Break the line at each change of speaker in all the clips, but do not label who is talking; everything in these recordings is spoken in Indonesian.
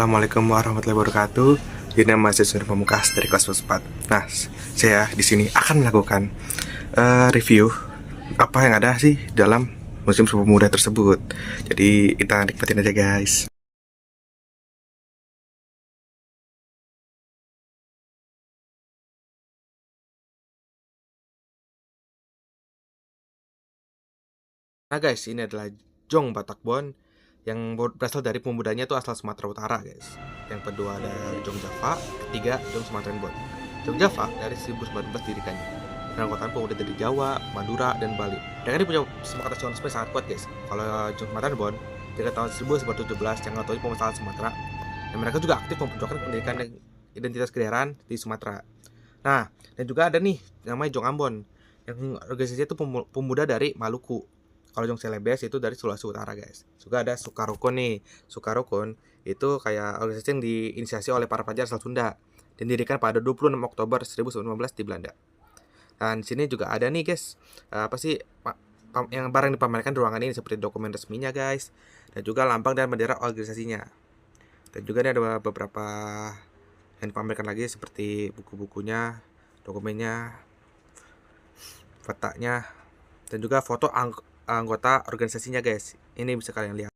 Assalamualaikum warahmatullahi wabarakatuh. Ini nama saya Suri Pamungkas dari kelas 4. Nah, saya di sini akan melakukan review apa yang ada sih dalam Museum Sumpah Pemuda tersebut. Jadi kita nikmatin aja guys. Nah guys, ini adalah Jong Batakbon yang berasal dari pemudanya itu asal Sumatera Utara guys. Yang kedua ada Jong Java, ketiga Jong Sumatera Bon. Jong Java dari 1919 dirikannya. Anggotaan pemuda dari Jawa, Madura, dan Bali. Mereka ini punya semangat nasionalisme sangat kuat guys. Kalau Jong Sumatera Bon dari tahun 1917 yang mengetahui pemasaran Sumatera. Dan mereka juga aktif memperjuangkan pendidikan dan identitas kedaerahan di Sumatera. Nah, dan juga ada nih namanya Jong Ambon yang organisasi itu pemuda dari Maluku. Kalau Jong Celebes itu dari Sulawesi Utara guys. Juga ada Sukarokon nih. Sukarokon itu kayak organisasi yang diinisiasi oleh para pelajar asal Sunda dan didirikan pada 26 Oktober 1919 di Belanda. Dan sini juga ada nih guys, apa sih yang barang dipamerkan di ruangan ini seperti dokumen resminya guys, dan juga lambang dan bendera organisasinya. Dan juga ini ada beberapa yang dipamerkan lagi seperti buku-bukunya, dokumennya, petanya, dan juga foto anggota organisasinya guys. Ini bisa kalian lihat.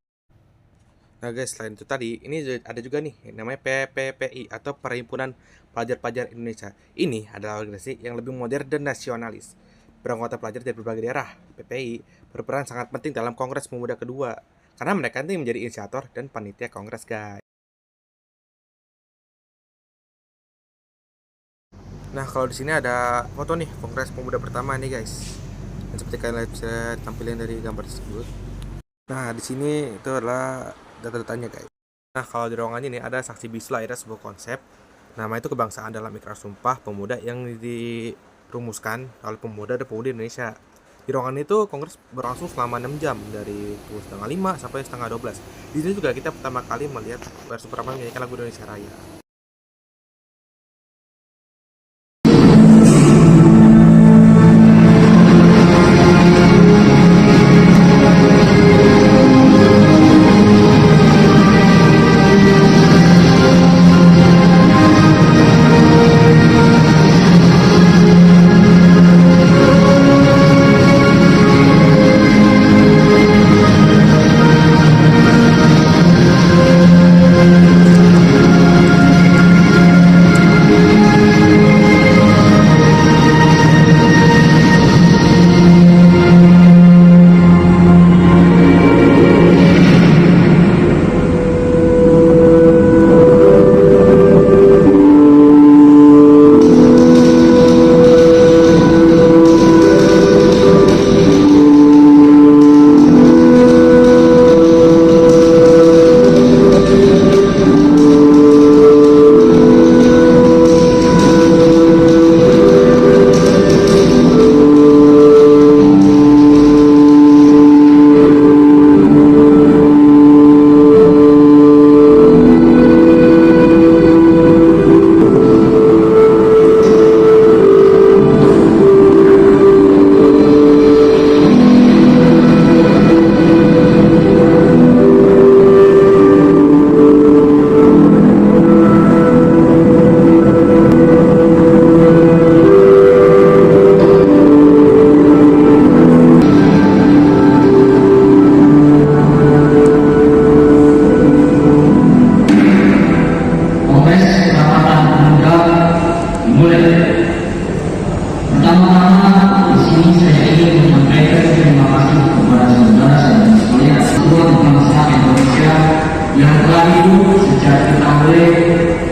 Nah guys, selain itu tadi, ini ada juga nih yang namanya PPPI atau Perhimpunan Pelajar-Pelajar Indonesia. Ini adalah organisasi yang lebih modern dan nasionalis. Beranggota pelajar dari berbagai daerah. PPI berperan sangat penting dalam Kongres Pemuda kedua karena mereka ini menjadi inisiator dan panitia kongres guys. Nah, kalau di sini ada foto nih Kongres Pemuda pertama nih guys. Dan seperti kalian bisa tampilin dari gambar tersebut. Nah, di sini itu adalah data-datanya guys. Nah, kalau di ruangan ini ada saksi bisu lahirnya sebuah konsep. Nama itu kebangsaan dalam Ikrar Sumpah Pemuda yang dirumuskan oleh pemuda dan pemudi Indonesia. Di ruangan itu kongres berlangsung selama 6 jam dari pukul setengah 5 sampai setengah 12. Di sini juga kita pertama kali melihat Versus Supratman menyanyikan lagu Indonesia Raya.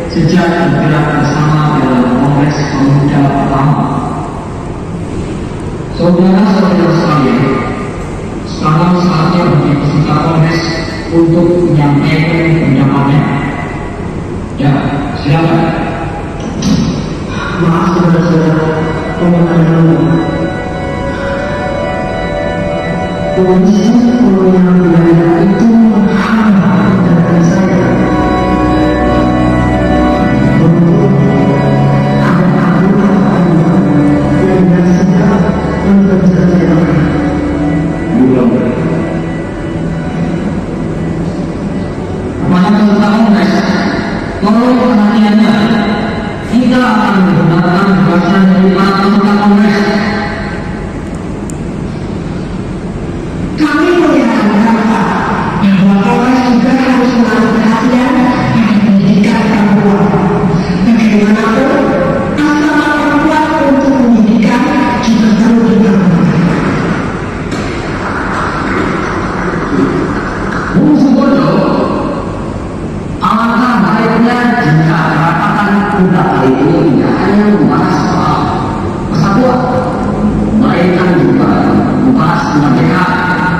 Sejak bergerak bersama dalam Kongres Pemuda pertama. Saudara-saudara sekalian, sekarang saatnya bagi peserta Kongres untuk menyampaikan pendapatnya. Ya, silakan. Maaf saudara-saudara, pemohon polisi kolonial Belanda itu menghalang tindakan saya. Mana peserta Kongres kemerdekaan.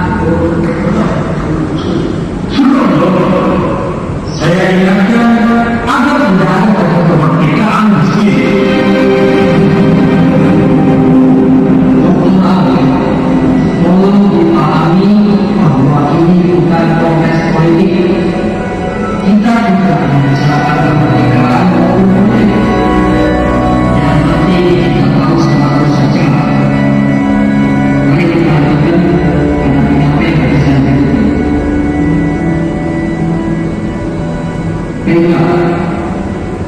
Saya ingatkan agar tidak ada kemerdekaan di sini. Tolong dipahami bahwa ini bukan proses politik. Kita juga membicarakan kemerdekaan maupun politik. Yang penting kita tahu selalu saja. Mari kita lanjutkan karena penyampaian bisa berikut. Baiklah,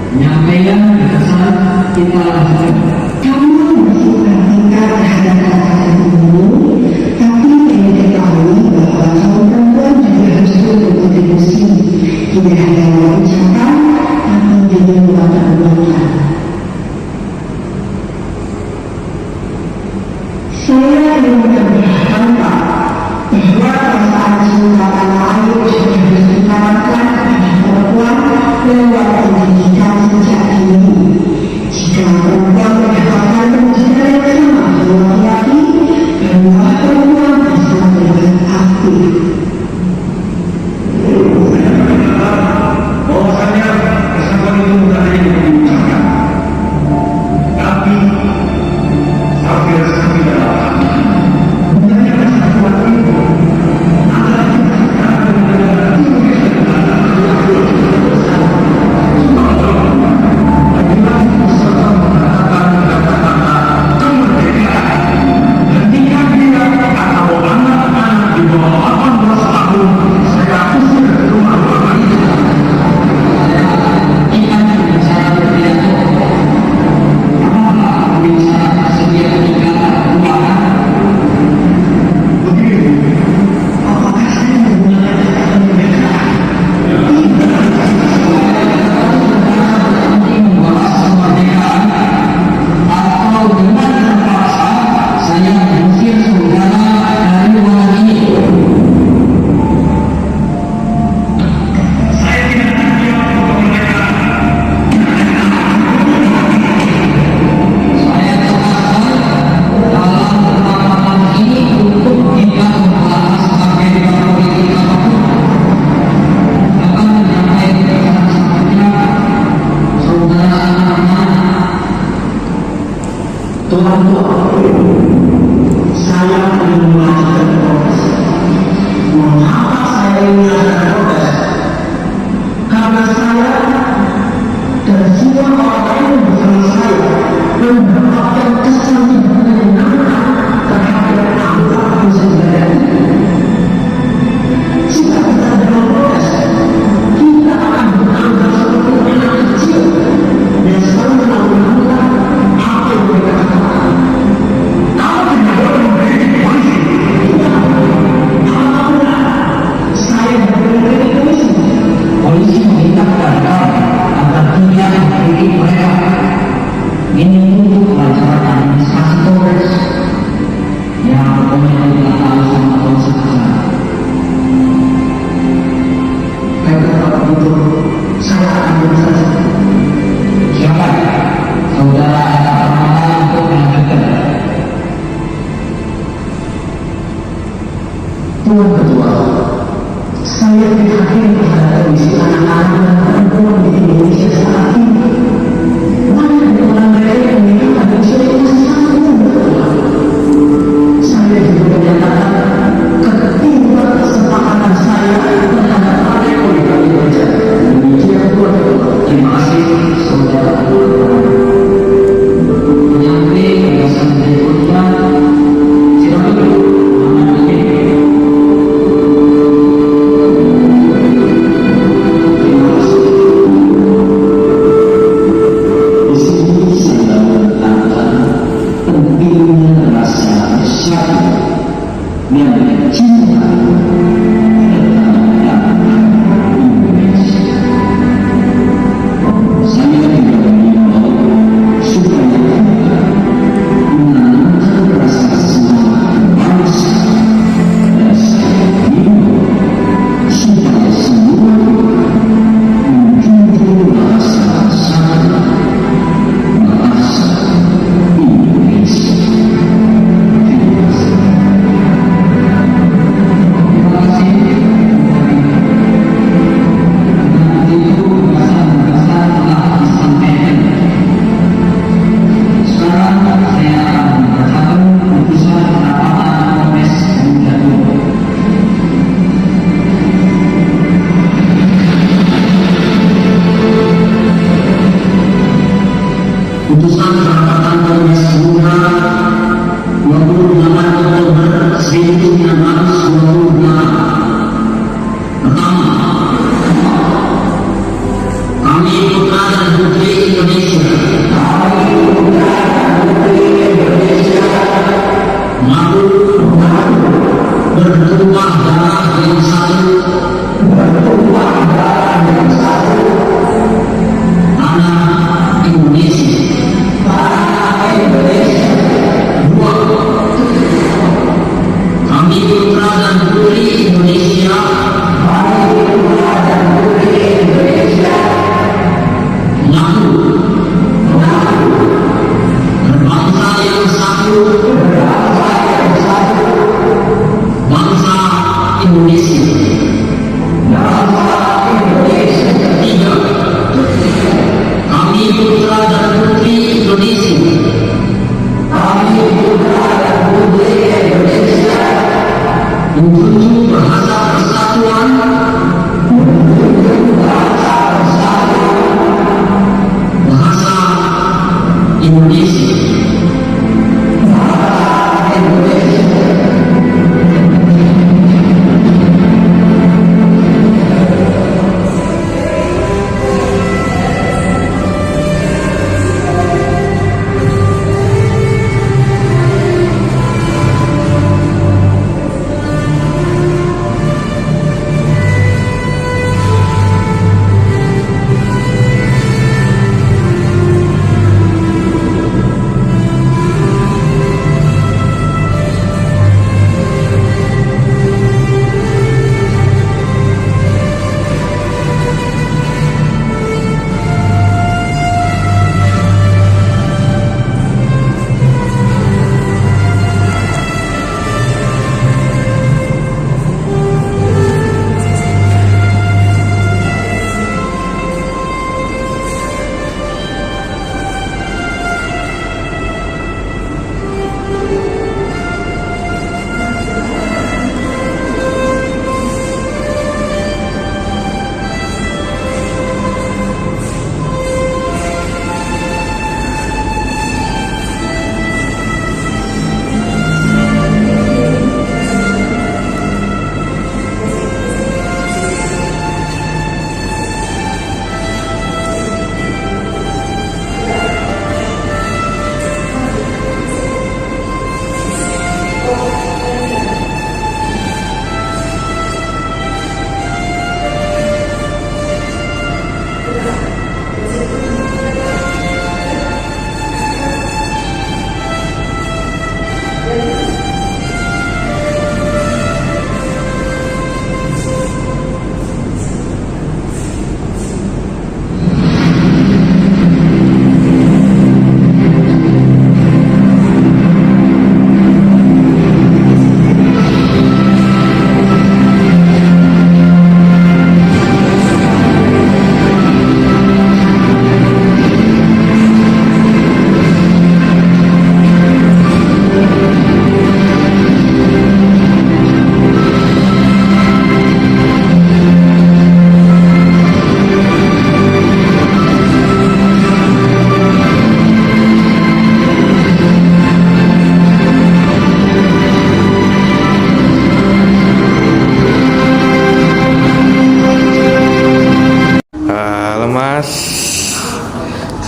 penyampaian kesan kita lanjutkan.
Kamu masih praktikkan terhadap kata-kata umum, tapi perlu diketahui bahwa kaum perempuan juga harus berkontribusi, tidak hanya lewat ucapan, tapi juga lewat perbuatan. Saya ingin memperlihatkan Pak, bahwa perasaan cinta tanah air juga harus ditawarkan kepada perempuan lewat pendidikan sejak dini. Jika perempuan mendapatkan pendidikan yang sama dengan laki-laki, barulah perempuan bisa bergerak aktif.
Bahwasanya kesatuan itu bukan hanya diucapkan, tapi sampai resmi dalam hati. Sebenarnya kesatuan itu adalah Tuhan Tuhan, saya ingin melanjutkan proses. Mengapa saya ingin melanjutkan proses? Karena saya dan semua orang lain bersama saya mendapatkan kesan yang menyenangkan terhadap apa yang sebenarnya. Jika kita dalam proses, kita akan beranggap seperti anak kecil yang selalu melakukan apa yang mereka katakan. Kalau tidak boleh memiliki polisi,
Putusan Perapatan Polres Samudra 28 Oktober 1928. Pertama, kami putra dan putri Indonesia mengaku bertumpah darah yang satu, tanah Indonesia. Dua, kami putra dan putri Indonesia mengaku berbangsa yang satu, bangsa Indonesia. Tiga, kami putra dan putri Indonesia menjunjung bahasa persatuan, bahasa Indonesia.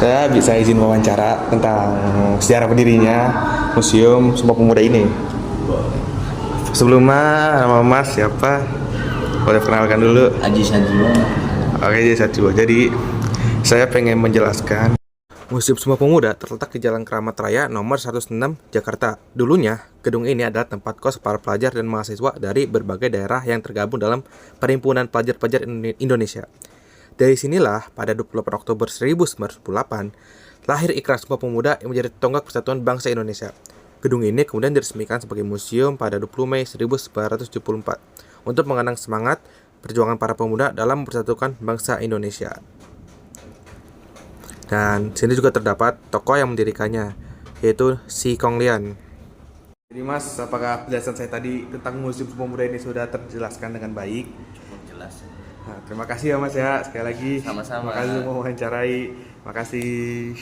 Saya bisa izin wawancara tentang sejarah berdirinya Museum Sumpah Pemuda ini. Sebelumnya, nama Mas siapa? Boleh perkenalkan dulu.
Aji Sajiwo.
Oke, Aji Sajiwo. Jadi, saya pengen menjelaskan Museum Sumpah Pemuda terletak di Jalan Keramat Raya nomor 106 Jakarta. Dulunya, gedung ini adalah tempat kos para pelajar dan mahasiswa dari berbagai daerah yang tergabung dalam Perhimpunan Pelajar-Pelajar Indonesia. Dari sinilah pada 28 Oktober 1998 lahir Ikrar Sumpah Pemuda yang menjadi tonggak persatuan bangsa Indonesia. Gedung ini kemudian diresmikan sebagai museum pada 20 Mei 1974 untuk mengenang semangat perjuangan para pemuda dalam mempersatukan bangsa Indonesia. Dan sini juga terdapat tokoh yang mendirikannya, yaitu Si Kong Lian. Jadi Mas, apakah penjelasan saya tadi tentang Museum Sumpah Pemuda ini sudah terjelaskan dengan baik?
Cukup jelas.
Nah, terima kasih ya Mas ya, sekali lagi.
Sama-sama.
Terima kasih mau wawancarai. Makasih.